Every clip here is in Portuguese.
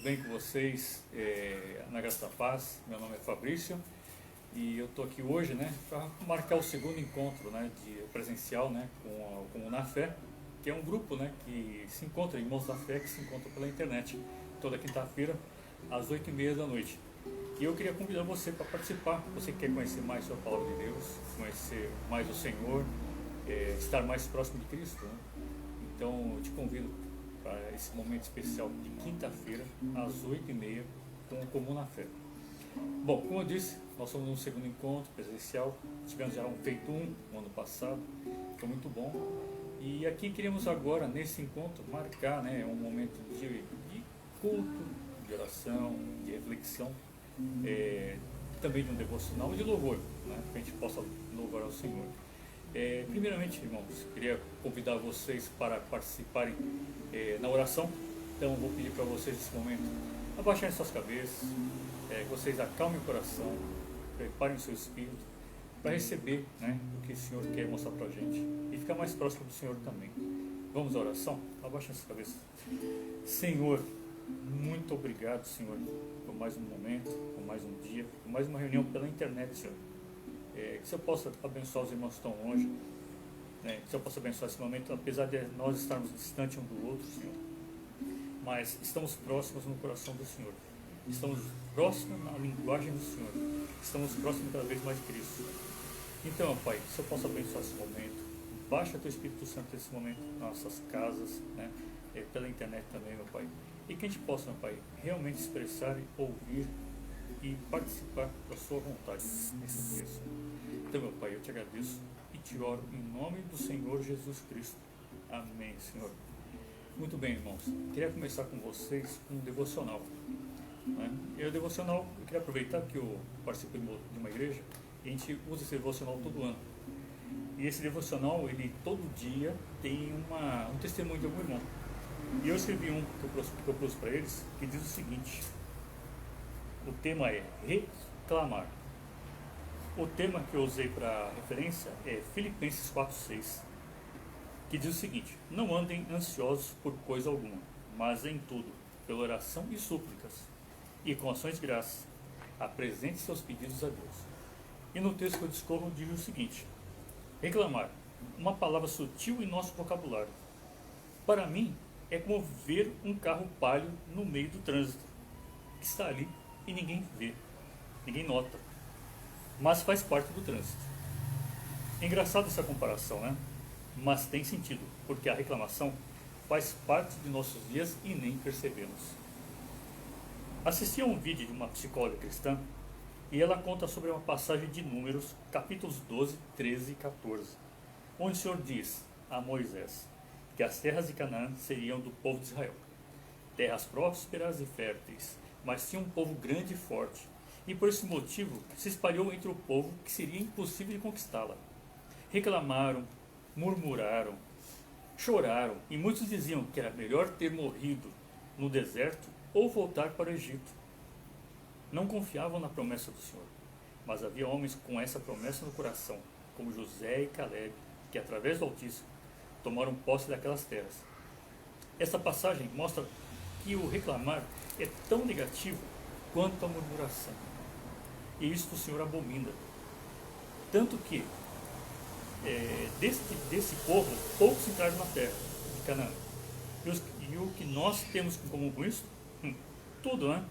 bem com vocês? Na Graça da Paz, meu nome é Fabrício e eu estou aqui hoje, né, para marcar o segundo encontro, né, presencial, né, com o Na Fé, que é um grupo, né, que se encontra, irmãos da fé, que se encontram pela internet toda quinta-feira às 8h30 da noite. E eu queria convidar você para participar. Você que quer conhecer mais sobre a Palavra de Deus, conhecer mais o Senhor, estar mais próximo de Cristo, né? Então eu te convido para esse momento especial de quinta-feira às 8h30 com o Comum na Fé. Bom, como eu disse, nós somos no segundo encontro presencial. Tivemos já feito no ano passado, foi muito bom. E aqui queremos agora, nesse encontro, marcar, né, um momento de culto, de oração, de reflexão, também de um devocional e de louvor, né, para a gente possa louvar ao Senhor. Primeiramente, irmãos, queria convidar vocês para participarem na oração. Então vou pedir para vocês nesse momento abaixarem suas cabeças, que vocês acalmem o coração, preparem o seu espírito para receber, né, o que o Senhor quer mostrar para a gente e ficar mais próximo do Senhor também. Vamos à oração? Abaixem suas cabeças. Senhor, muito obrigado, Senhor, por mais um momento, por mais um dia, por mais uma reunião pela internet, Senhor. Que o Senhor possa abençoar os irmãos que estão longe, que o Senhor possa abençoar esse momento, apesar de nós estarmos distantes um do outro, Senhor, mas estamos próximos no coração do Senhor, estamos próximos na linguagem do Senhor, estamos próximos cada vez mais de Cristo. Então, Pai, que o Senhor possa abençoar esse momento, baixa Teu Espírito Santo nesse momento, nas nossas casas, né, pela internet também, meu Pai, e que a gente possa, meu Pai, realmente expressar, ouvir e participar da Sua vontade nesse dia, Senhor. Então, meu Pai, eu te agradeço e te oro em nome do Senhor Jesus Cristo. Amém, Senhor. Muito bem, irmãos. Queria começar com vocês com um devocional, né? E o devocional, eu queria aproveitar que eu participo de uma igreja e a gente usa esse devocional todo ano. E esse devocional, ele todo dia tem um testemunho de algum irmão. E eu escrevi um que eu trouxe para eles, que diz o seguinte: o tema é reclamar. O tema que eu usei para referência é Filipenses 4:6, que diz o seguinte: não andem ansiosos por coisa alguma, mas em tudo, pela oração e súplicas, e com ações de graça, apresente seus pedidos a Deus. E no texto que eu discorro diz o seguinte: reclamar, uma palavra sutil em nosso vocabulário. Para mim, é como ver um carro palio no meio do trânsito, que está ali e ninguém vê, ninguém nota, mas faz parte do trânsito. É engraçado essa comparação, né? Mas tem sentido, porque a reclamação faz parte de nossos dias e nem percebemos. Assisti a um vídeo de uma psicóloga cristã e ela conta sobre uma passagem de Números, capítulos 12, 13 e 14, onde o Senhor diz a Moisés que as terras de Canaã seriam do povo de Israel, terras prósperas e férteis, mas tinha um povo grande e forte, e por esse motivo se espalhou entre o povo que seria impossível de conquistá-la. Reclamaram, murmuraram, choraram, e muitos diziam que era melhor ter morrido no deserto ou voltar para o Egito. Não confiavam na promessa do Senhor, mas havia homens com essa promessa no coração, como José e Caleb, que através do Altíssimo tomaram posse daquelas terras. Essa passagem mostra que o reclamar é tão negativo quanto a murmuração. E isso o Senhor abomina. Tanto que desse povo, poucos entraram na terra de Canaã. E o que nós temos em comum com isso? Tudo, né?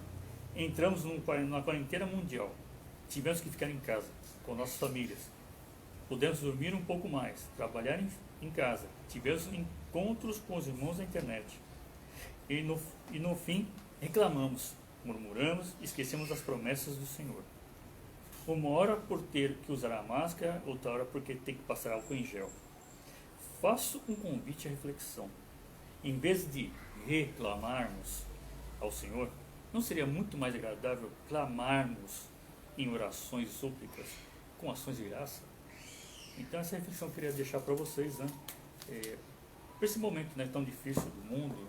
Entramos numa quarentena mundial. Tivemos que ficar em casa, com nossas famílias. Pudemos dormir um pouco mais, trabalhar em casa. Tivemos encontros com os irmãos na internet. E no fim, reclamamos, murmuramos e esquecemos as promessas do Senhor. Uma hora por ter que usar a máscara, outra hora porque tem que passar álcool em gel. Faço um convite à reflexão. Em vez de reclamarmos ao Senhor, não seria muito mais agradável clamarmos em orações e súplicas com ações de graça? Então essa reflexão eu queria deixar para vocês, né? Para esse momento, né, tão difícil do mundo,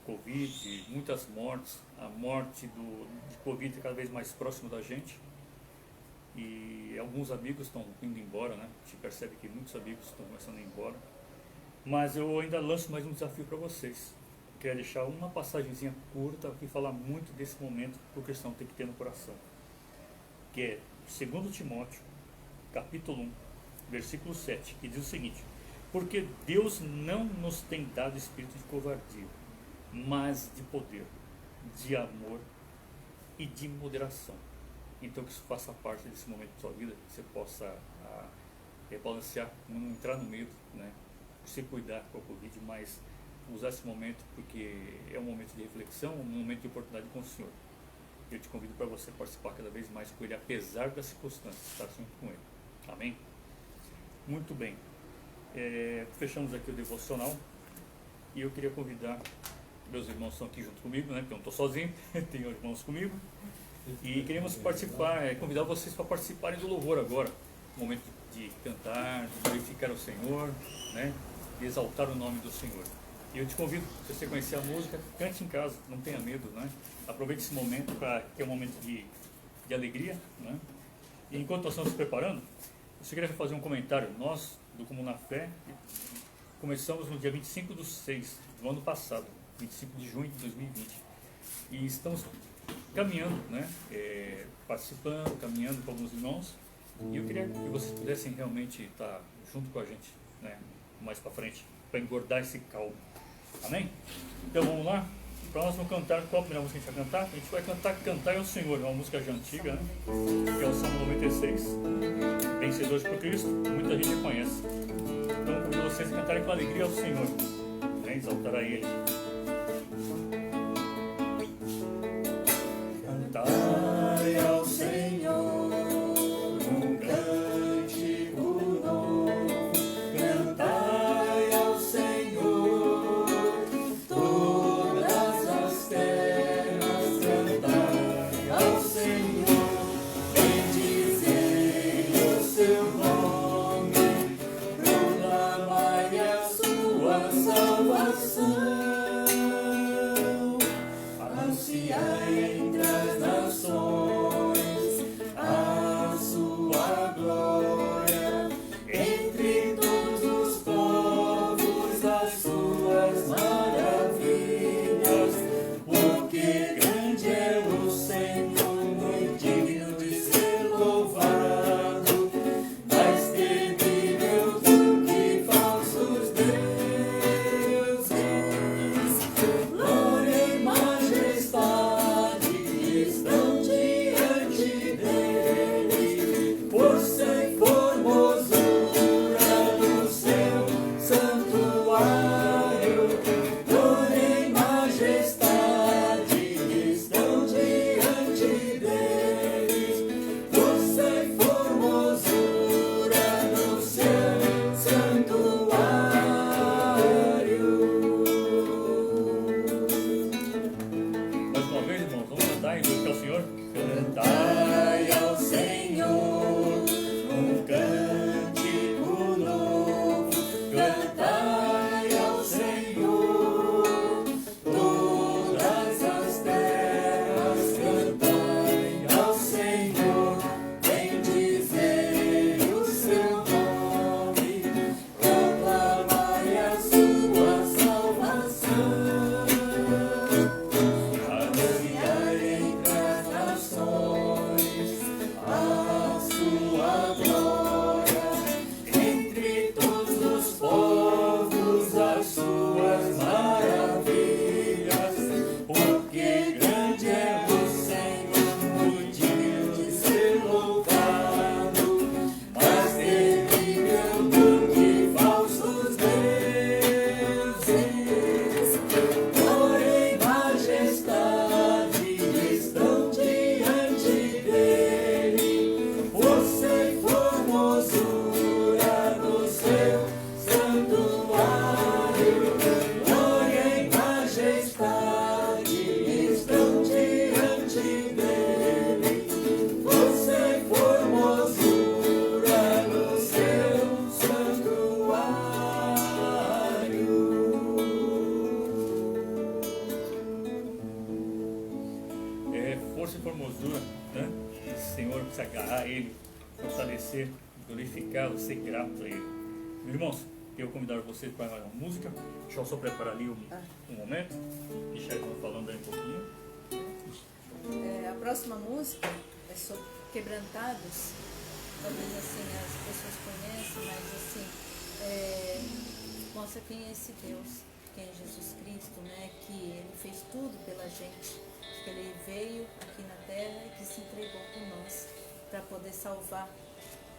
Covid, muitas mortes, a morte de Covid é cada vez mais próximo da gente. E alguns amigos estão indo embora, né? A gente percebe que muitos amigos estão começando a ir embora. Mas eu ainda lanço mais um desafio para vocês. queria deixar uma passagenzinha curta que fala muito desse momento que o cristão tem que ter no coração, que é 2 Timóteo, capítulo 1, versículo 7, que diz o seguinte: porque Deus não nos tem dado espírito de covardia, mas de poder, de amor e de moderação. Então que isso faça parte desse momento da sua vida, que você possa balancear, não entrar no medo, né? Se cuidar com a Covid, mas usar esse momento porque é um momento de reflexão, um momento de oportunidade com o Senhor. Eu te convido para você participar cada vez mais com Ele, apesar das circunstâncias, estar junto com Ele. Amém? Muito bem. Fechamos aqui o devocional e eu queria convidar, meus irmãos estão aqui junto comigo, né? Porque eu não estou sozinho, tenho irmãos comigo. E queremos participar, convidar vocês para participarem do louvor agora, momento de cantar, de glorificar o Senhor, né? De exaltar o nome do Senhor. E eu te convido, se você conhecer a música, cante em casa, não tenha medo, né? Aproveite esse momento, que é um momento de alegria, né? E enquanto nós estamos nos preparando, eu só queria fazer um comentário. Nós, do Comum na Fé, começamos no dia 25/6 do ano passado, 25 de junho de 2020. E estamos caminhando, né? Participando, caminhando com alguns irmãos. E eu queria que vocês pudessem realmente estar junto com a gente, né? Mais para frente, para engordar esse caldo. Amém? Então vamos lá. Para nós vamos cantar, qual a primeira música que a gente vai cantar? A gente vai cantar Cantai ao Senhor, é uma música já antiga, né? Que é o Salmo 96, Vencedores por Cristo, muita gente já conhece. Então convido vocês a cantarem com alegria ao Senhor, né? Exaltar a Ele. Cantai ao Senhor um cântico novo, cantai ao Senhor todas as terras, cantai ao Senhor, bendizei o seu nome, proclamai a sua salvação, anunciai entre as nações a sua glória, entre todos os povos as suas maravilhas, porque grande é o Senhor, muito digno de ser louvado, mais temível do que falsos deuses. Glória e majestade estão diante dele, força e formosura no seu santuário. Glória e majestade estão diante dele, força e formosura no seu santuário. Mais uma vez, irmãos, vamos cantar e glorificar o Senhor. Cantai ao Senhor um cântico novo, cantai ao Senhor todas as terras, cantai ao Senhor, bendizei o seu nome, proclamai a sua salvação, anunciai entre as nações a sua glória, entre todos os povos as suas maravilhas, porque grande é o Senhor, muito digno de ser louvado, mais terrível do que falsos deuses. Glória e majestade estão diante dele, força e formosura no seu santuário. Glória e majestade estão diante dele, força e formosura no seu santuário. Força e formosura, né? O Senhor precisa agarrar Ele, fortalecer, glorificá-lo, ser grato a Ele. Meus irmãos, Eu convidar vocês para mais uma música. Deixa eu só preparar ali um momento. Deixa eu falando aí um pouquinho. A próxima música é sobre quebrantados. Talvez assim as pessoas conhecem, mas assim mostra quem é esse Deus, quem é Jesus Cristo, né? Que Ele fez tudo pela gente, que Ele veio aqui na Terra e que se entregou por nós para poder salvar,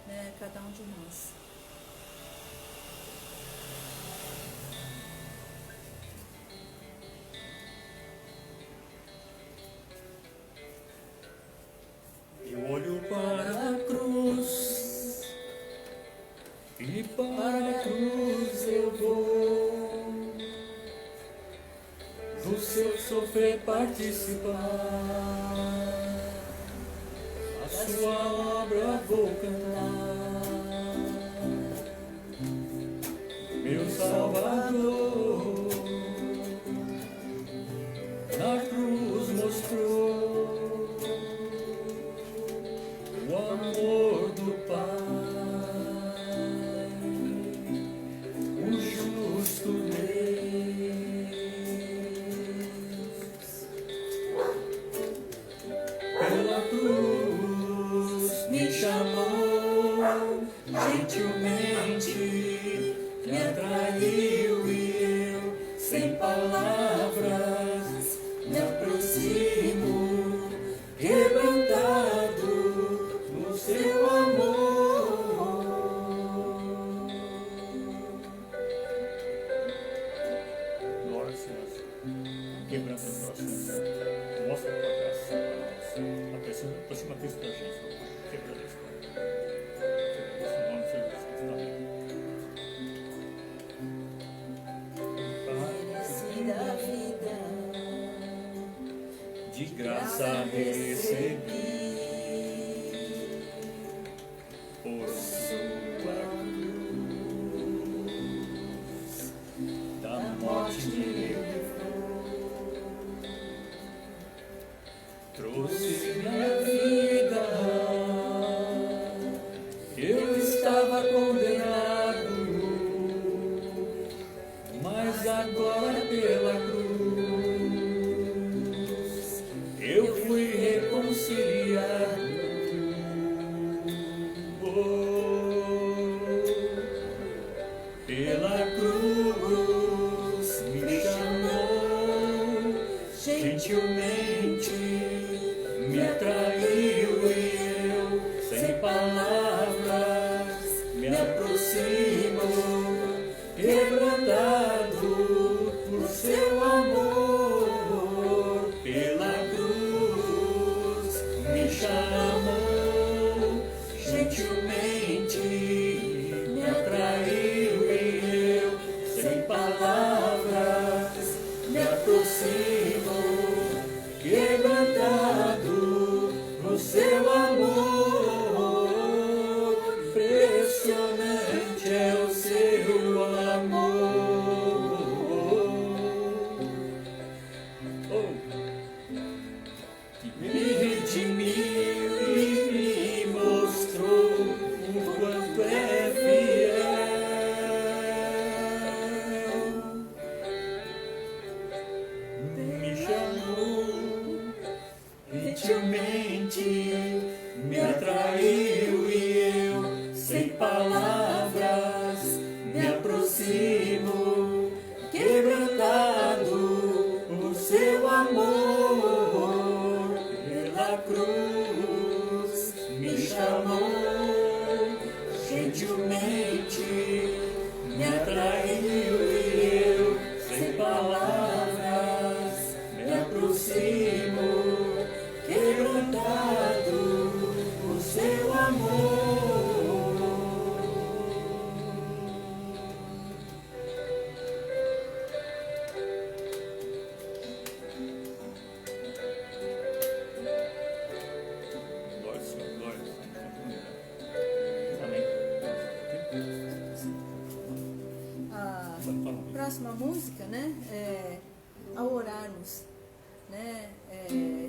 né, cada um de nós. Eu olho para a cruz e para a cruz eu vou, do seu sofrer participar, a sua obra vou cantar, meu Salvador na cruz mostrou o amor do Pai, o justo Deus. Pela cruz me chamou, gentilmente me atraiu e eu, sem palavras, me aproximo, quebrantado no seu amor. Glória a Senhor. Quebrando o coração. Mostra a tua graça. Aproxima Cristo da gente. Quebrando isso. Em nome de Jesus. Amém. Merecida a vida, De graça recebi por sua cruz, da morte me livrou, trouxe minha vida. Eu estava condenado, mas agora pela cruz eu fui reconciliado. Pela cruz me chamou, gentilmente me atraiu e eu, sem palavras, me aproximo, quebrantado por seu amor. Pela cruz me chamou, gentilmente me atraiu e eu, sem palavras, me aproximo, quebrantado no seu amor. Impressionante é o seu amor. Que me redimiu e me mostrou o quanto é fiel. Me chamou, gentilmente me atraiu e eu, sem palavras, me aproximo, quebrantado por seu amor. Pela cruz me chamou, gentilmente me atraiu e eu, sem palavras, me aproximo, quebrantado por seu amor. Glória ao Senhor, glória ao Senhor. Amém. A próxima música, né? Ao orarmos, né? É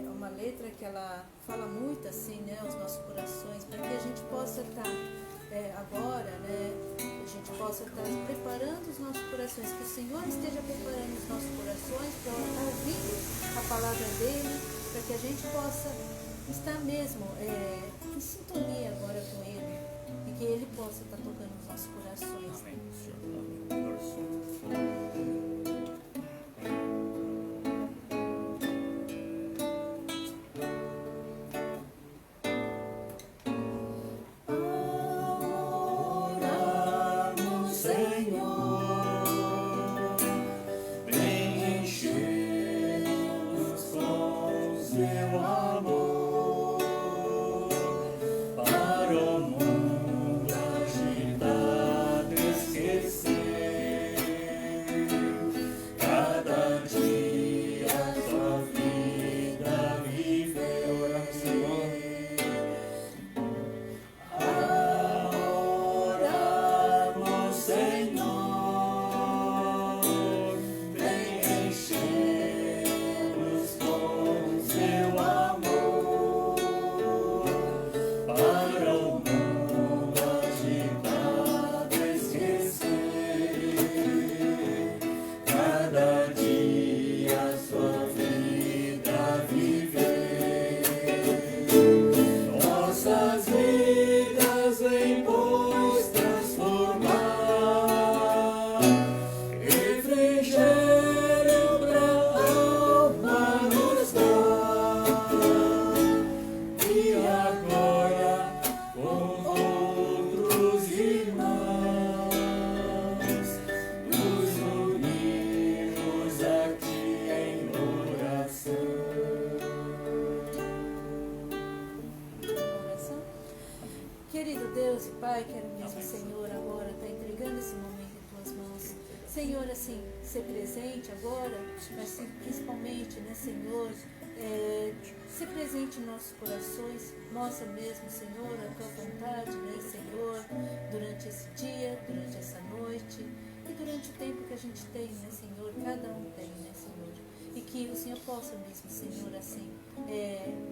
uma letra que ela fala muito assim, né? Aos nossos corações, para que a gente possa estar agora, né, a gente possa estar preparando os nossos corações, que o Senhor esteja preparando os nossos corações para estar ouvindo a palavra dele, para que a gente possa estar mesmo em sintonia agora com ele e que ele possa estar tocando os nossos corações. Amém, Senhor. Querido Deus e Pai, quero mesmo, Senhor, agora estar entregando esse momento em Tuas mãos. Senhor, assim, ser presente agora, mas principalmente, né, Senhor, ser presente em nossos corações, mostra mesmo, Senhor, a Tua vontade, né, Senhor, durante esse dia, durante essa noite e durante o tempo que a gente tem, né, Senhor, cada um tem, né, Senhor. E que o Senhor possa mesmo, Senhor, assim,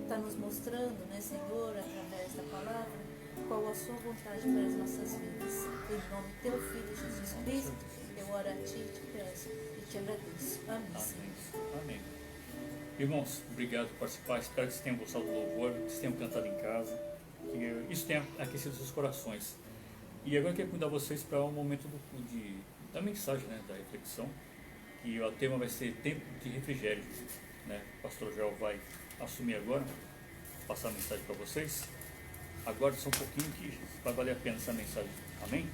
estar nos mostrando, né, Senhor, através da palavra, qual a sua vontade para as nossas vidas. Em nome do Teu Filho, Jesus Cristo, eu oro a Ti, te peço e te agradeço. Amém, Senhor. Amém. Irmãos, obrigado por participar. Espero que vocês tenham gostado do louvor, que vocês tenham cantado em casa, que isso tenha aquecido seus corações. E agora eu quero convidar vocês para um momento da mensagem, né, da reflexão, que o tema vai ser tempo de refrigério. Né? O pastor Joel vai assumir agora, passar a mensagem para vocês. Aguarde só um pouquinho que vai valer a pena essa mensagem. Amém?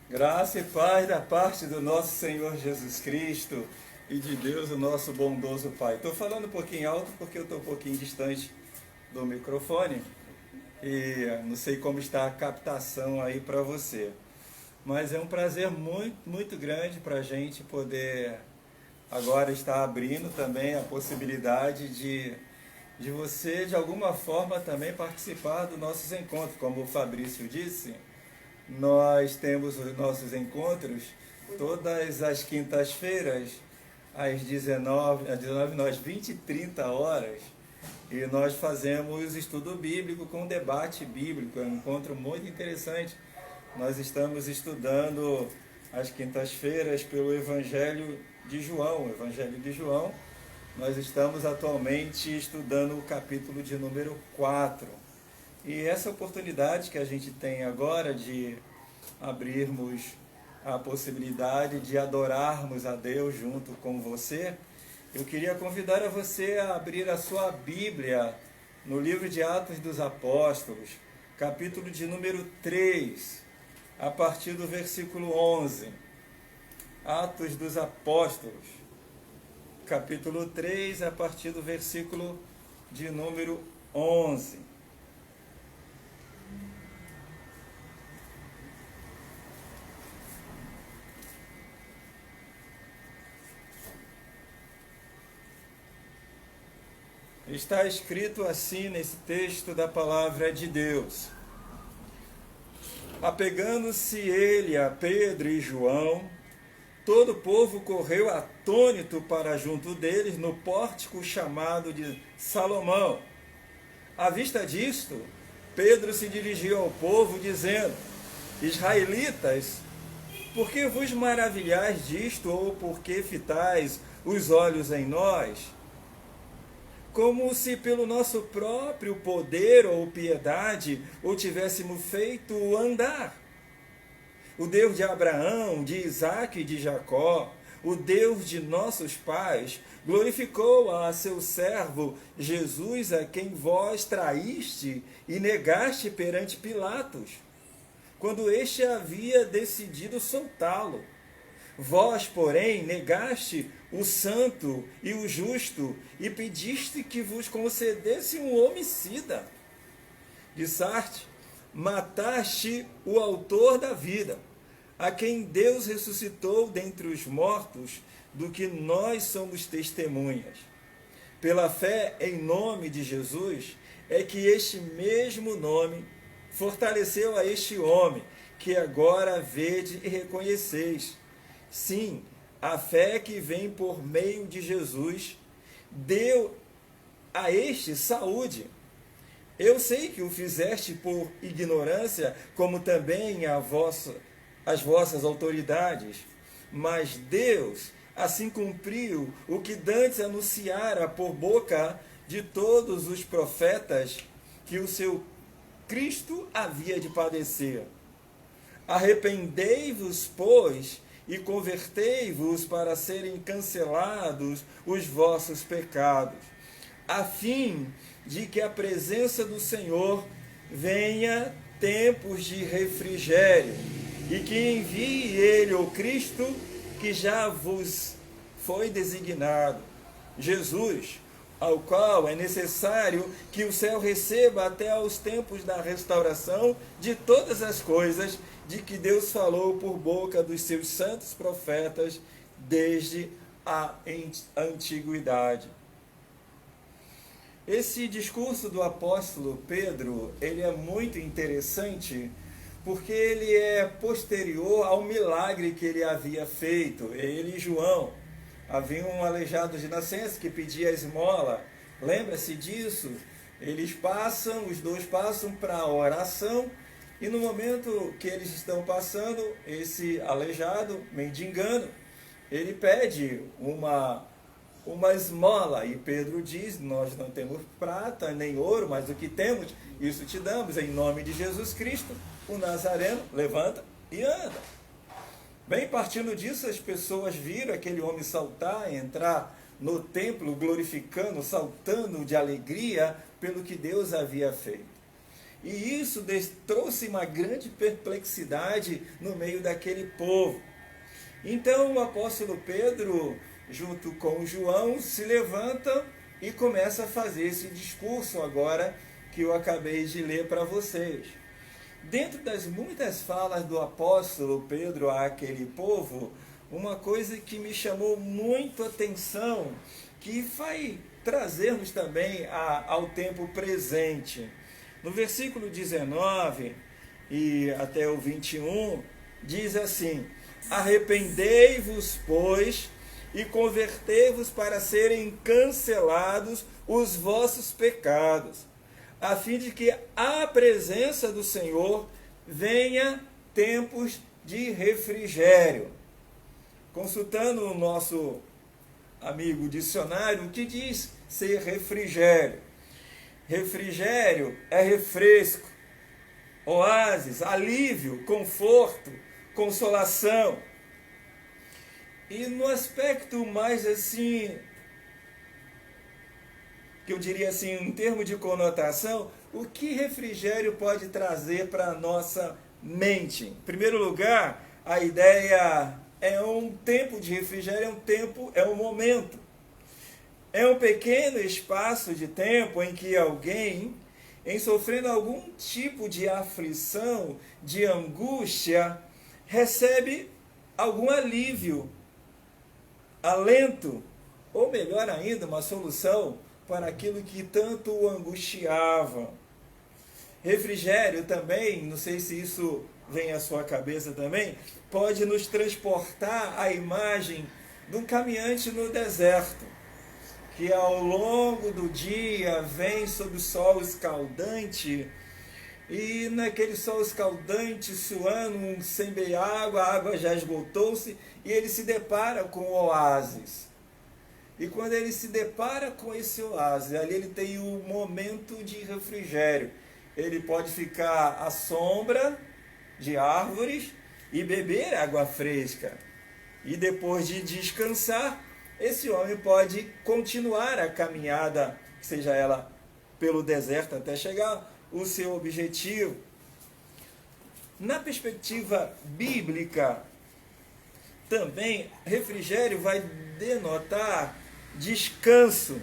Graça e paz da parte do nosso Senhor Jesus Cristo e de Deus, o nosso bondoso Pai. Estou falando um pouquinho alto porque eu estou um pouquinho distante do microfone e não sei como está a captação aí para você. Mas é um prazer muito, muito grande para a gente poder agora estar abrindo também a possibilidade de você, de alguma forma, também participar dos nossos encontros. Como o Fabrício disse, nós temos os nossos encontros todas as quintas-feiras, às 19, às 20 e 30 horas, e nós fazemos estudo bíblico com debate bíblico. É um encontro muito interessante. Nós estamos estudando às quintas-feiras pelo Evangelho de João. Nós estamos atualmente estudando o capítulo de número 4. E essa oportunidade que a gente tem agora de abrirmos a possibilidade de adorarmos a Deus junto com você, eu queria convidar a você a abrir a sua Bíblia no livro de Atos dos Apóstolos, capítulo de número 3. A partir do versículo 11, Atos dos Apóstolos, capítulo 3, a partir do versículo de número 11. Está escrito assim nesse texto da palavra de Deus: apegando-se ele a Pedro e João, todo o povo correu atônito para junto deles no pórtico chamado de Salomão. À vista disto, Pedro se dirigiu ao povo dizendo: Israelitas, por que vos maravilhais disto, ou por que fitais os olhos em nós? Como se pelo nosso próprio poder ou piedade o tivéssemos feito andar. O Deus de Abraão, de Isaque e de Jacó, o Deus de nossos pais, glorificou a seu servo Jesus, a quem vós traíste e negaste perante Pilatos, quando este havia decidido soltá-lo. Vós, porém, negaste o santo e o justo e pediste que vos concedesse um homicida. Dissarte: mataste o autor da vida, a quem Deus ressuscitou dentre os mortos, do que nós somos testemunhas. Pela fé em nome de Jesus, é que este mesmo nome fortaleceu a este homem, que agora vede e reconheceis. Sim, a fé que vem por meio de Jesus deu a este saúde. Eu sei que o fizeste por ignorância, como também as vossas autoridades, mas Deus assim cumpriu o que dantes anunciara por boca de todos os profetas, que o seu Cristo havia de padecer. Arrependei-vos, pois, e convertei-vos para serem cancelados os vossos pecados, a fim de que a presença do Senhor venha tempos de refrigério, e que envie ele o Cristo que já vos foi designado, Jesus, ao qual é necessário que o céu receba até aos tempos da restauração de todas as coisas, de que Deus falou por boca dos seus santos profetas desde a antiguidade. Esse discurso do apóstolo Pedro, ele é muito interessante, porque ele é posterior ao milagre que ele havia feito. Ele e João, havia um aleijado de nascença que pedia esmola. Lembra-se disso? Os dois passam para a oração, e no momento que eles estão passando, esse aleijado, mendigando, ele pede uma esmola, e Pedro diz: nós não temos prata nem ouro, mas o que temos, isso te damos, em nome de Jesus Cristo, o Nazareno, levanta e anda. Bem, partindo disso, as pessoas viram aquele homem saltar, entrar no templo, glorificando, saltando de alegria pelo que Deus havia feito. E isso trouxe uma grande perplexidade no meio daquele povo. Então o apóstolo Pedro, junto com João, se levanta e começa a fazer esse discurso agora que eu acabei de ler para vocês. Dentro das muitas falas do apóstolo Pedro àquele povo, uma coisa que me chamou muito a atenção, que vai trazermos também ao tempo presente. No versículo 19 e até o 21, diz assim: arrependei-vos, pois, e convertei-vos para serem cancelados os vossos pecados, a fim de que a presença do Senhor venha tempos de refrigério. Consultando o nosso amigo dicionário, o que diz ser refrigério? Refrigério é refresco, oásis, alívio, conforto, consolação. E no aspecto mais assim, que eu diria assim, em termos de conotação, o que refrigério pode trazer para a nossa mente? Em primeiro lugar, a ideia é um tempo de refrigério, é um momento. É um pequeno espaço de tempo em que alguém, em sofrendo algum tipo de aflição, de angústia, recebe algum alívio, alento, ou melhor ainda, uma solução para aquilo que tanto o angustiava. Refrigério também, não sei se isso vem à sua cabeça também, pode nos transportar à imagem de um caminhante no deserto, que ao longo do dia vem sob o sol escaldante, e naquele sol escaldante, suando, sem beber água, a água já esgotou-se, e ele se depara com o oásis. E quando ele se depara com esse oásis, ali ele tem um momento de refrigério. Ele pode ficar à sombra de árvores e beber água fresca. E depois de descansar, esse homem pode continuar a caminhada, seja ela pelo deserto até chegar o seu objetivo. Na perspectiva bíblica, também refrigério vai denotar descanso,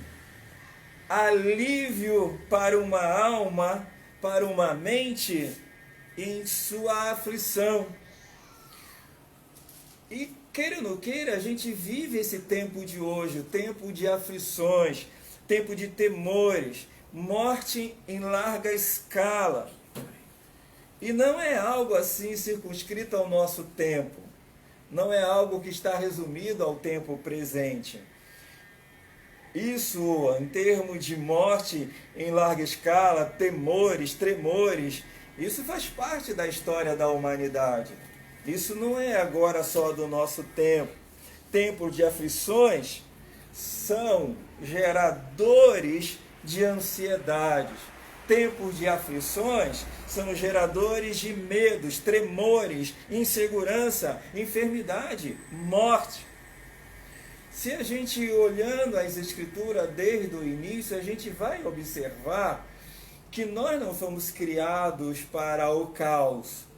alívio para uma alma, para uma mente em sua aflição. E queira ou não queira, a gente vive esse tempo de hoje, o tempo de aflições, tempo de temores, morte em larga escala. E não é algo assim circunscrito ao nosso tempo. Não é algo que está resumido ao tempo presente. Isso, em termos de morte em larga escala, temores, tremores, isso faz parte da história da humanidade. Isso não é agora só do nosso tempo. Tempos de aflições são geradores de ansiedades. Tempos de aflições são geradores de medos, tremores, insegurança, enfermidade, morte. Se a gente olhando as Escrituras desde o início, a gente vai observar que nós não fomos criados para o caos.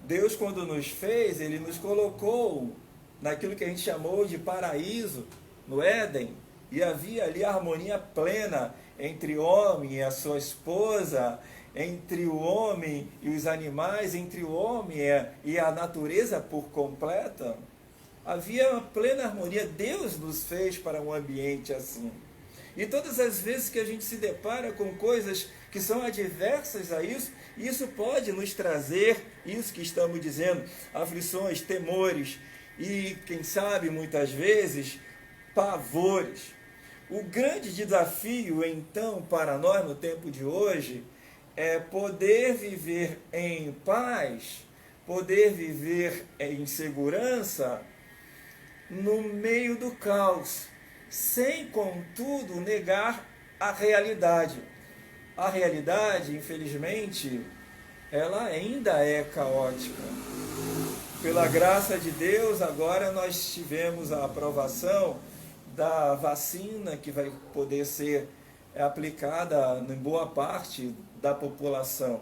Deus, quando nos fez, Ele nos colocou naquilo que a gente chamou de paraíso, no Éden, e havia ali a harmonia plena entre o homem e a sua esposa, entre o homem e os animais, entre o homem e a natureza por completa. Havia uma plena harmonia. Deus nos fez para um ambiente assim. E todas as vezes que a gente se depara com coisas que são adversas a isso, isso pode nos trazer isso que estamos dizendo, aflições, temores e, quem sabe, muitas vezes, pavores. O grande desafio, então, para nós no tempo de hoje é poder viver em paz, poder viver em segurança no meio do caos, sem, contudo, negar a realidade. A realidade, infelizmente, ela ainda é caótica. Pela graça de Deus, agora nós tivemos a aprovação da vacina que vai poder ser aplicada em boa parte da população.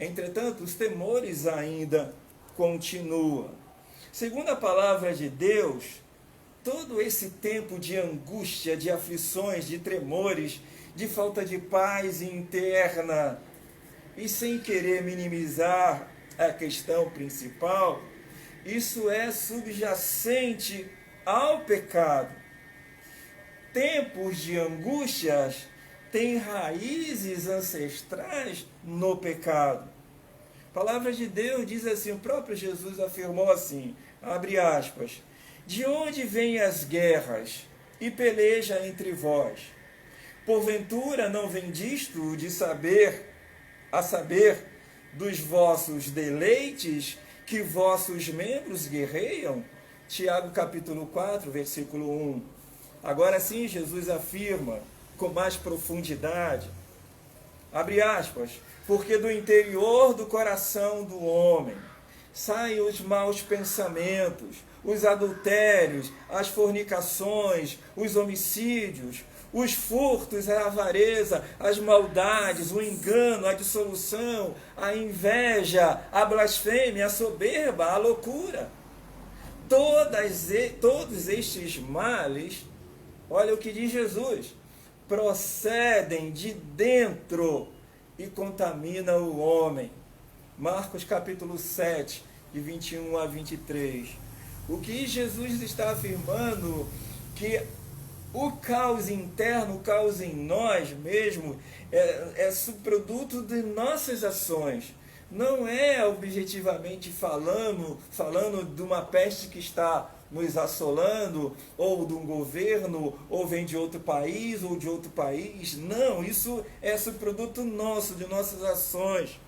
Entretanto, os temores ainda continuam. Segundo a palavra de Deus, todo esse tempo de angústia, de aflições, de tremores, de falta de paz interna, e sem querer minimizar a questão principal, isso é subjacente ao pecado. Tempos de angústias têm raízes ancestrais no pecado. A palavra de Deus diz assim, o próprio Jesus afirmou assim, abre aspas, de onde vêm as guerras e peleja entre vós? Porventura não vem disto de a saber dos vossos deleites que vossos membros guerreiam? Tiago capítulo 4, versículo 1. Agora sim, Jesus afirma com mais profundidade, abre aspas, porque do interior do coração do homem saem os maus pensamentos, os adultérios, as fornicações, os homicídios, os furtos, a avareza, as maldades, o engano, a dissolução, a inveja, a blasfêmia, a soberba, a loucura. Todos estes males, olha o que diz Jesus, procedem de dentro e contaminam o homem. Marcos capítulo 7, de 21 a 23. O que Jesus está afirmando que O caos interno, o caos em nós mesmo, é subproduto de nossas ações. Não é objetivamente falando de uma peste que está nos assolando, ou de um governo, ou vem de outro país, ou de outro país. Não, isso é subproduto nosso, de nossas ações.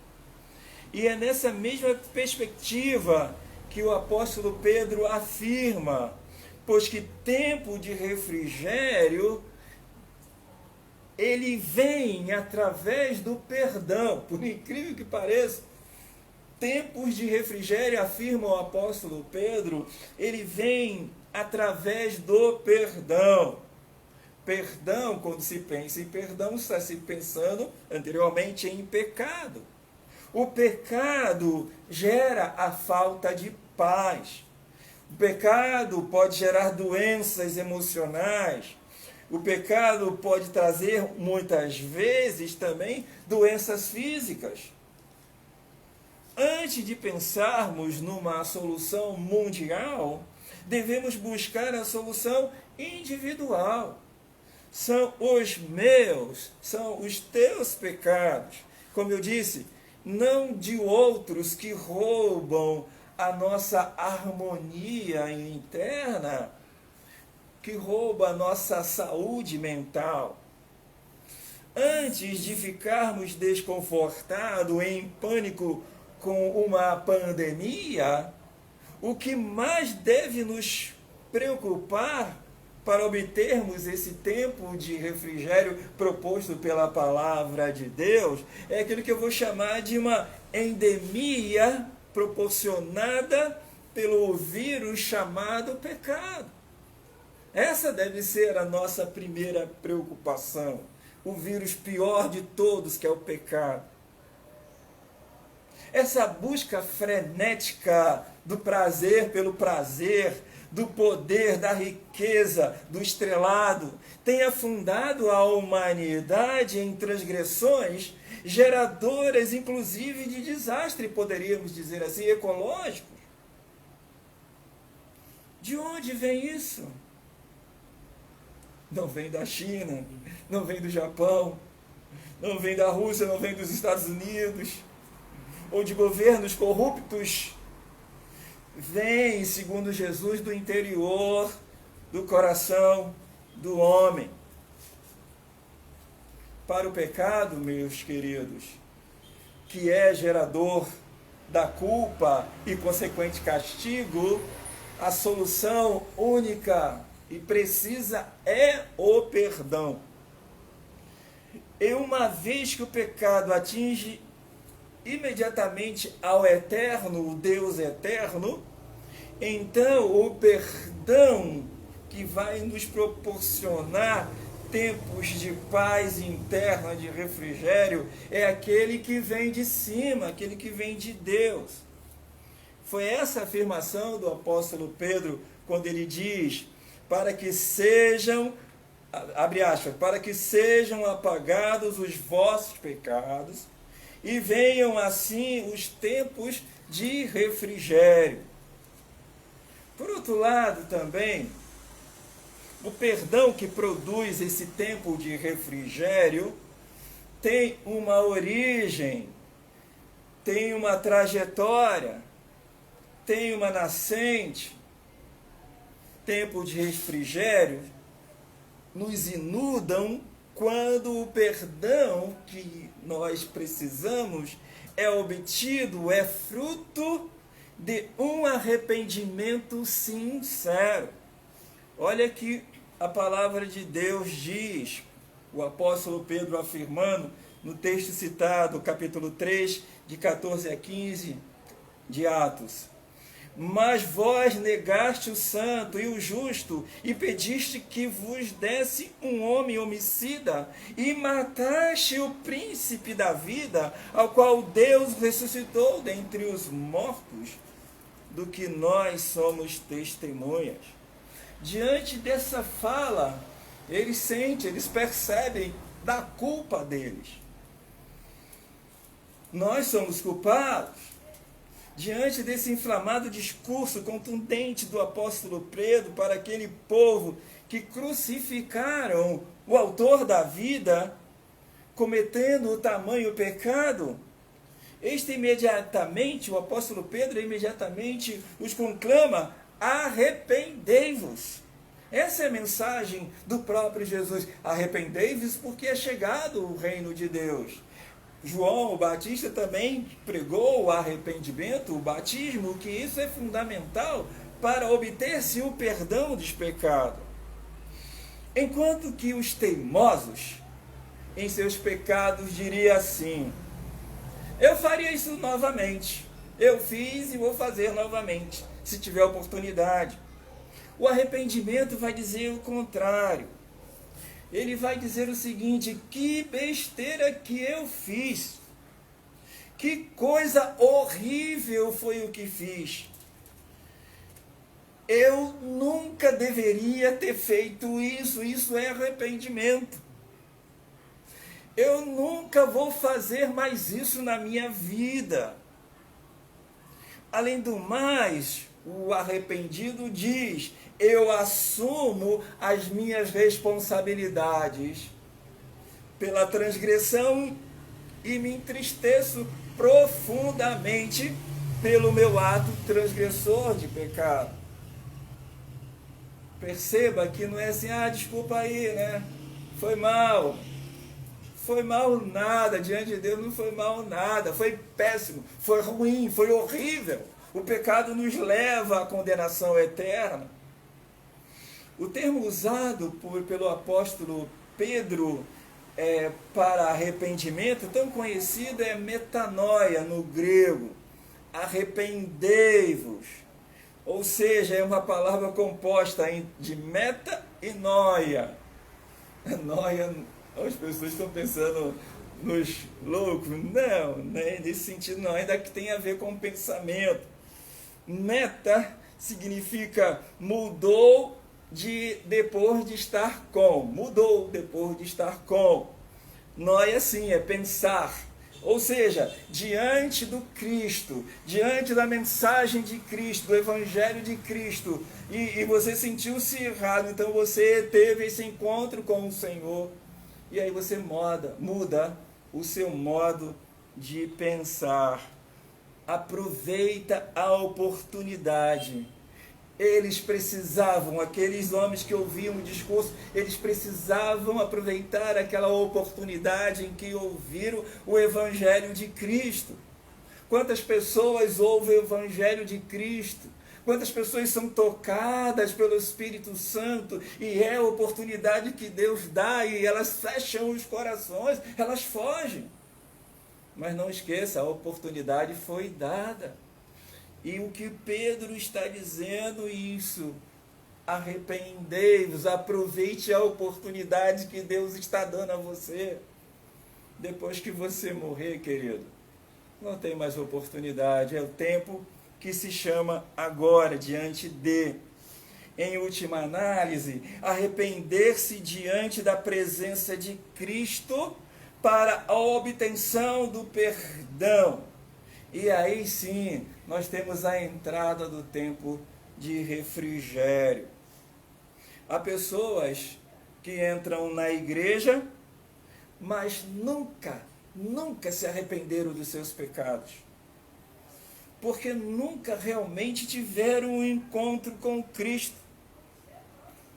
E é nessa mesma perspectiva que o apóstolo Pedro afirma, pois que tempo de refrigério, ele vem através do perdão. Por incrível que pareça, tempos de refrigério, afirma o apóstolo Pedro, ele vem através do perdão. Perdão, quando se pensa em perdão, está se pensando anteriormente em pecado. O pecado gera a falta de paz. O pecado pode gerar doenças emocionais. O pecado pode trazer, muitas vezes, também doenças físicas. Antes de pensarmos numa solução mundial, devemos buscar a solução individual. São os meus, são os teus pecados. Como eu disse, não de outros que roubam a nossa harmonia interna, que rouba a nossa saúde mental. Antes de ficarmos desconfortados, em pânico com uma pandemia, o que mais deve nos preocupar para obtermos esse tempo de refrigério proposto pela palavra de Deus é aquilo que eu vou chamar de uma endemia proporcionada pelo vírus chamado pecado. Essa deve ser a nossa primeira preocupação. O vírus pior de todos, que é o pecado. Essa busca frenética do prazer pelo prazer, do poder, da riqueza, do estrelado, tem afundado a humanidade em transgressões geradoras, inclusive, de desastre, poderíamos dizer assim, ecológicos. De onde vem isso? Não vem da China, não vem do Japão, não vem da Rússia, não vem dos Estados Unidos, ou de governos corruptos. Vem, segundo Jesus, do interior do coração do homem. Para o pecado, meus queridos, que é gerador da culpa e consequente castigo, a solução única e precisa é o perdão. E uma vez que o pecado atinge imediatamente ao eterno, o Deus eterno, então o perdão que vai nos proporcionar tempos de paz interna, de refrigério, é aquele que vem de cima, aquele que vem de Deus. Foi essa a afirmação do apóstolo Pedro, quando ele diz, para que sejam, abre aspas, para que sejam apagados os vossos pecados, e venham assim os tempos de refrigério. Por outro lado também, o perdão que produz esse tempo de refrigério tem uma origem, tem uma trajetória, tem uma nascente. Tempo de refrigério nos inundam quando o perdão que nós precisamos é obtido, é fruto de um arrependimento sincero. Olha que a palavra de Deus diz, o apóstolo Pedro afirmando no texto citado, capítulo 3, de 14 a 15 de Atos. Mas vós negaste o santo e o justo, e pediste que vos desse um homem homicida, e mataste o príncipe da vida, ao qual Deus ressuscitou dentre os mortos, do que nós somos testemunhas. Diante dessa fala, eles sentem, eles percebem da culpa deles. Nós somos culpados. Diante desse inflamado discurso contundente do apóstolo Pedro para aquele povo que crucificaram o autor da vida, cometendo o tamanho pecado, este imediatamente, o apóstolo Pedro imediatamente os conclama: arrependei-vos. Essa é a mensagem do próprio Jesus. Arrependei-vos porque é chegado o reino de Deus. João o Batista também pregou o arrependimento, o batismo, que isso é fundamental para obter-se o perdão dos pecados. Enquanto que os teimosos em seus pecados diriam assim: eu faria isso novamente, eu fiz e vou fazer novamente, se tiver oportunidade. O arrependimento vai dizer o contrário. Ele vai dizer o seguinte: que besteira que eu fiz, que coisa horrível foi o que fiz. Eu nunca deveria ter feito isso, isso é arrependimento. Eu nunca vou fazer mais isso na minha vida. Além do mais, o arrependido diz: eu assumo as minhas responsabilidades pela transgressão e me entristeço profundamente pelo meu ato transgressor de pecado. Perceba que não é assim: desculpa aí, né? Foi mal. Foi mal nada, diante de Deus não foi mal nada, foi péssimo, foi ruim, foi horrível. O pecado nos leva à condenação eterna. O termo usado pelo apóstolo Pedro para arrependimento, tão conhecido, é metanoia no grego. Arrependei-vos. Ou seja, é uma palavra composta de meta e noia. Noia, as pessoas estão pensando nos loucos. Não, né? Nesse sentido não, ainda que tem a ver com pensamento. Meta significa mudou depois de estar com. Mudou depois de estar com. Noia, sim, é pensar. Ou seja, diante do Cristo, diante da mensagem de Cristo, do Evangelho de Cristo, e você sentiu-se errado, então você teve esse encontro com o Senhor, e aí você muda o seu modo de pensar. Aproveita a oportunidade. Eles precisavam, aqueles homens que ouviam o discurso, eles precisavam aproveitar aquela oportunidade em que ouviram o Evangelho de Cristo. Quantas pessoas ouvem o Evangelho de Cristo? Quantas pessoas são tocadas pelo Espírito Santo e é a oportunidade que Deus dá e elas fecham os corações, elas fogem. Mas não esqueça, a oportunidade foi dada. E o que Pedro está dizendo isso: arrependei-vos, aproveite a oportunidade que Deus está dando a você. Depois que você morrer, querido, não tem mais oportunidade, é o tempo que se chama agora, diante de. Em última análise, arrepender-se diante da presença de Cristo para a obtenção do perdão. E aí sim, nós temos a entrada do tempo de refrigério. Há pessoas que entram na igreja, mas nunca se arrependeram dos seus pecados. Porque nunca realmente tiveram um encontro com Cristo.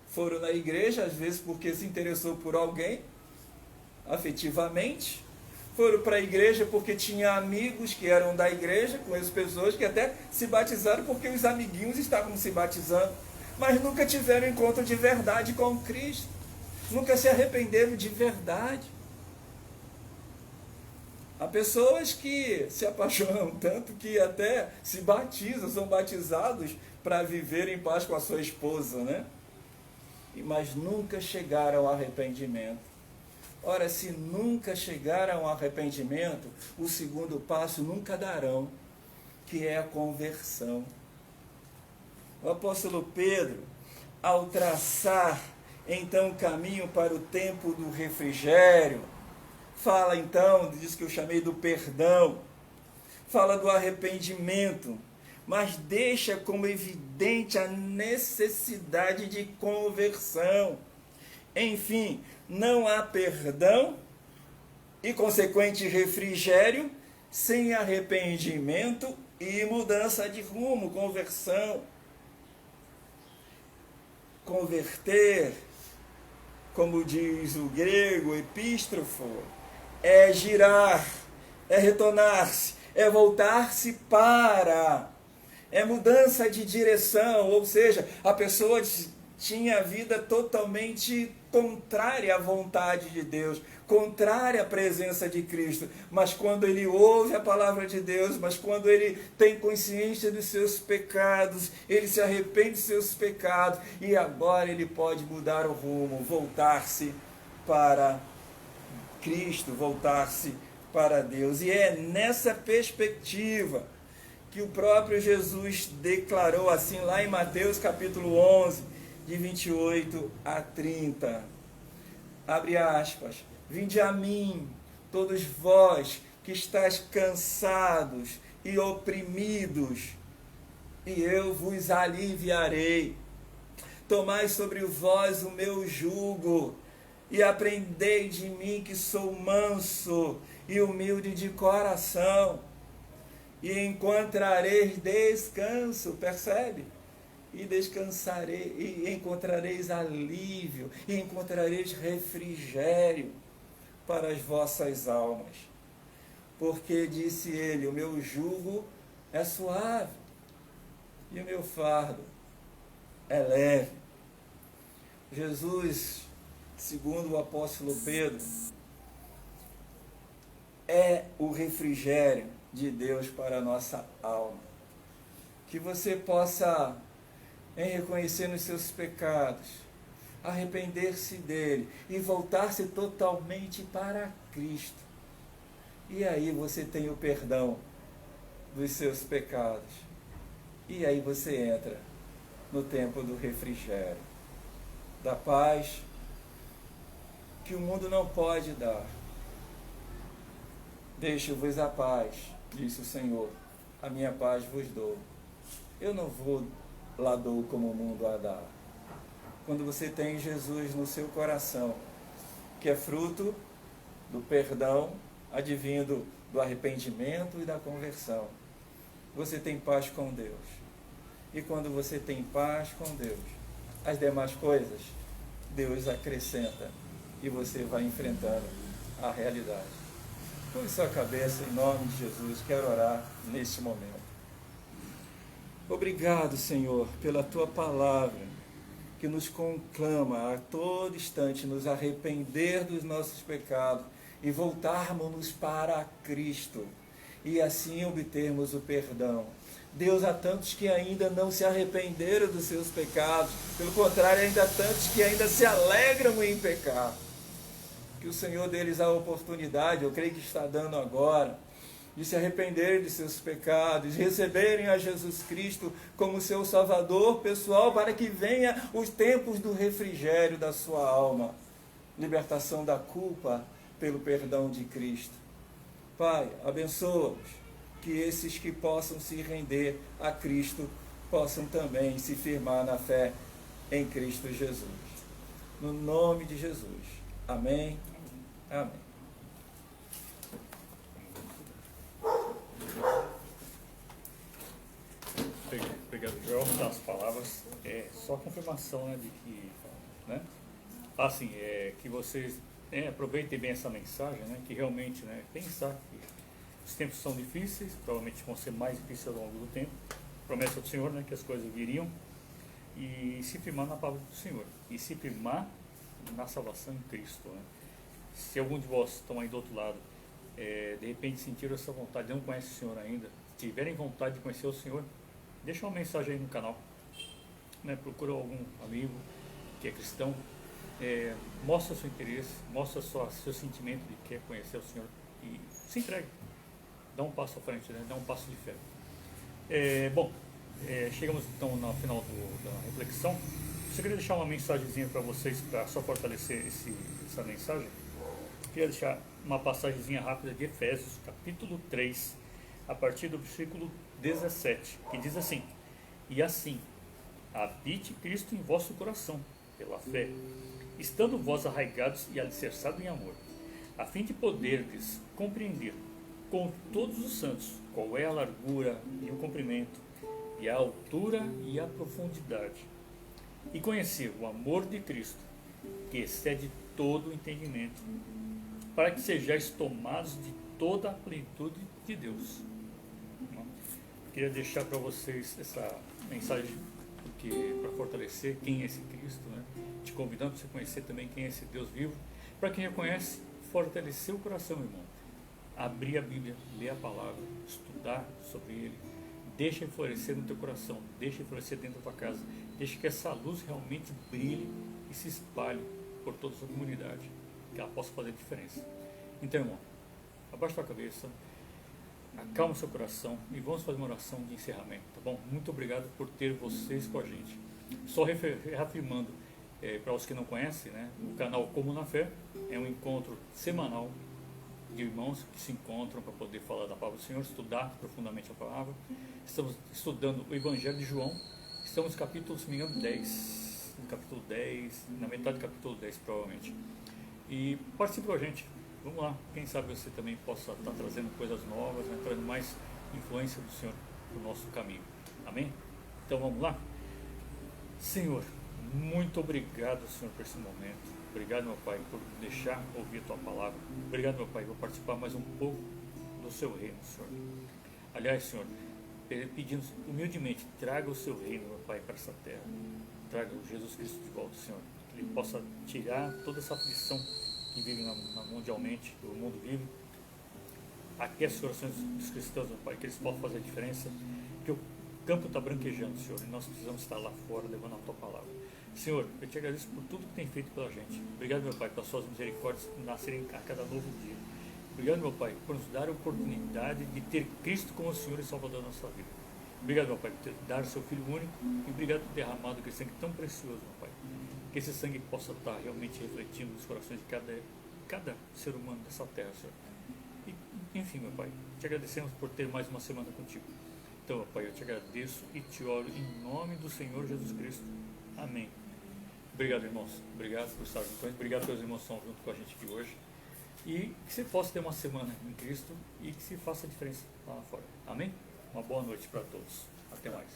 Foram na igreja, às vezes porque se interessou por alguém, afetivamente. Foram para a igreja porque tinha amigos que eram da igreja, com as pessoas que até se batizaram porque os amiguinhos estavam se batizando, mas nunca tiveram encontro de verdade com Cristo, nunca se arrependeram de verdade. Há pessoas que se apaixonam tanto que até se batizam, são batizados para viver em paz com a sua esposa, né? Mas nunca chegaram ao arrependimento. Ora, se nunca chegaram ao arrependimento, o segundo passo nunca darão, que é a conversão. O apóstolo Pedro, ao traçar então o caminho para o tempo do refrigério, fala então disso que eu chamei do perdão, fala do arrependimento, mas deixa como evidente a necessidade de conversão. Enfim, não há perdão e consequente refrigério sem arrependimento e mudança de rumo, conversão. Converter, como diz o grego epístrofo, é girar, é retornar-se, é voltar-se para, é mudança de direção, ou seja, a pessoa tinha a vida totalmente contrária à vontade de Deus, contrária à presença de Cristo, mas quando ele ouve a palavra de Deus, mas quando ele tem consciência dos seus pecados, ele se arrepende dos seus pecados, e agora ele pode mudar o rumo, voltar-se para Cristo, voltar-se para Deus. E é nessa perspectiva que o próprio Jesus declarou assim lá em Mateus capítulo 11, de 28 a 30. Abre aspas. Vinde a mim, todos vós que estáis cansados e oprimidos, e eu vos aliviarei. Tomai sobre vós o meu jugo, e aprendei de mim, que sou manso e humilde de coração, e encontrareis descanso, percebe? E descansarei, e encontrareis alívio, e encontrareis refrigério para as vossas almas. Porque, disse ele, o meu jugo é suave, e o meu fardo é leve. Jesus, segundo o apóstolo Pedro, é o refrigério de Deus para a nossa alma. Que você possa, em reconhecer nos seus pecados, arrepender-se dele e voltar-se totalmente para Cristo. E aí você tem o perdão dos seus pecados. E aí você entra no tempo do refrigério, da paz que o mundo não pode dar. Deixo-vos a paz, disse o Senhor, a minha paz vos dou. Eu não vou lá dou como o mundo a dar. Quando você tem Jesus no seu coração, que é fruto do perdão, advindo do arrependimento e da conversão, você tem paz com Deus. E quando você tem paz com Deus, as demais coisas, Deus acrescenta e você vai enfrentando a realidade. Põe sua cabeça em nome de Jesus, quero orar neste momento. Obrigado, Senhor, pela Tua palavra, que nos conclama a todo instante nos arrepender dos nossos pecados e voltarmos-nos para Cristo, e assim obtermos o perdão. Deus, há tantos que ainda não se arrependeram dos seus pecados, pelo contrário, ainda há tantos que ainda se alegram em pecar. Que o Senhor deles a oportunidade, eu creio que está dando agora, de se arrependerem de seus pecados, receberem a Jesus Cristo como seu Salvador pessoal, para que venha os tempos do refrigério da sua alma, libertação da culpa pelo perdão de Cristo. Pai, abençoa-os, que esses que possam se render a Cristo, possam também se firmar na fé em Cristo Jesus. No nome de Jesus. Amém. Amém. Obrigado, Joel, pelas palavras. É só confirmação, né, de que, né, assim, que vocês aproveitem bem essa mensagem, né, que realmente, né, pensar que os tempos são difíceis, provavelmente vão ser mais difíceis ao longo do tempo. Promessa do Senhor, né, que as coisas viriam, e se firmar na palavra do Senhor, e se firmar na salvação em Cristo, né. Se algum de vós estão aí do outro lado, de repente sentiram essa vontade, não conhece o Senhor ainda, tiverem vontade de conhecer o Senhor, deixa uma mensagem aí no canal, né? Procura algum amigo que é cristão, mostra seu interesse, mostra seu sentimento de que quer conhecer o Senhor e se entregue, dá um passo à frente, né? Dá um passo de fé. Chegamos então no final da reflexão. Eu queria deixar uma mensagenzinha para vocês, para só fortalecer essa mensagem. Eu queria deixar uma passagenzinha rápida de Efésios, capítulo 3, a partir do versículo 17, que diz assim: E assim, habite Cristo em vosso coração, pela fé, estando vós arraigados e alicerçados em amor, a fim de poderdes compreender com todos os santos qual é a largura e o comprimento, e a altura e a profundidade, e conhecer o amor de Cristo, que excede todo o entendimento, para que sejais tomados de toda a plenitude de Deus. Queria deixar para vocês essa mensagem para fortalecer quem é esse Cristo, né? Te convidando para você conhecer também quem é esse Deus vivo. Para quem já conhece, fortalecer o coração, irmão. Abrir a Bíblia, ler a palavra, estudar sobre ele. Deixa florescer no teu coração, deixa florescer dentro da tua casa. Deixa que essa luz realmente brilhe e se espalhe por toda a sua comunidade, que ela possa fazer diferença. Então, irmão, abaixa tua cabeça, acalma o seu coração e vamos fazer uma oração de encerramento, tá bom? Muito obrigado por ter vocês com a gente. Só reafirmando, para os que não conhecem, né, o canal Como na Fé é um encontro semanal de irmãos que se encontram para poder falar da palavra do Senhor, estudar profundamente a palavra. Estamos estudando o Evangelho de João, estamos no capítulo, se não me engano, 10, no capítulo 10, na metade do capítulo 10 provavelmente. E participe com a gente, vamos lá, quem sabe você também possa estar trazendo coisas novas, né, trazendo mais influência do Senhor para o nosso caminho, amém? Então vamos lá? Senhor, muito obrigado, Senhor, por esse momento. Obrigado, meu Pai, por deixar ouvir a Tua palavra. Obrigado, meu Pai, por participar mais um pouco do Seu reino, Senhor. Aliás, Senhor, pedimos humildemente, traga o Seu reino, meu Pai, para essa terra. Traga o Jesus Cristo de volta, Senhor. Que Ele possa tirar toda essa aflição que vive mundialmente, o mundo vive. Aquece os corações dos cristãos, meu Pai, que eles possam fazer a diferença. Que o campo está branquejando, Senhor, e nós precisamos estar lá fora, levando a Tua palavra. Senhor, eu te agradeço por tudo que tem feito pela gente. Obrigado, meu Pai, pelas suas misericórdias que nascerem a cada novo dia. Obrigado, meu Pai, por nos dar a oportunidade de ter Cristo como Senhor e Salvador da nossa vida. Obrigado, meu Pai, por ter dado o seu Filho único e obrigado por ter derramado aquele sangue tão precioso, meu Pai. Que esse sangue possa estar realmente refletindo nos corações de cada ser humano dessa terra, Senhor. E, enfim, meu Pai, te agradecemos por ter mais uma semana contigo. Então, meu Pai, eu te agradeço e te oro em nome do Senhor Jesus Cristo. Amém. Obrigado, irmãos. Obrigado por estar com a gente. Obrigado pelos irmãos que estão junto com a gente aqui hoje. E que você possa ter uma semana em Cristo e que se faça a diferença lá fora. Amém? Uma boa noite para todos. Até mais.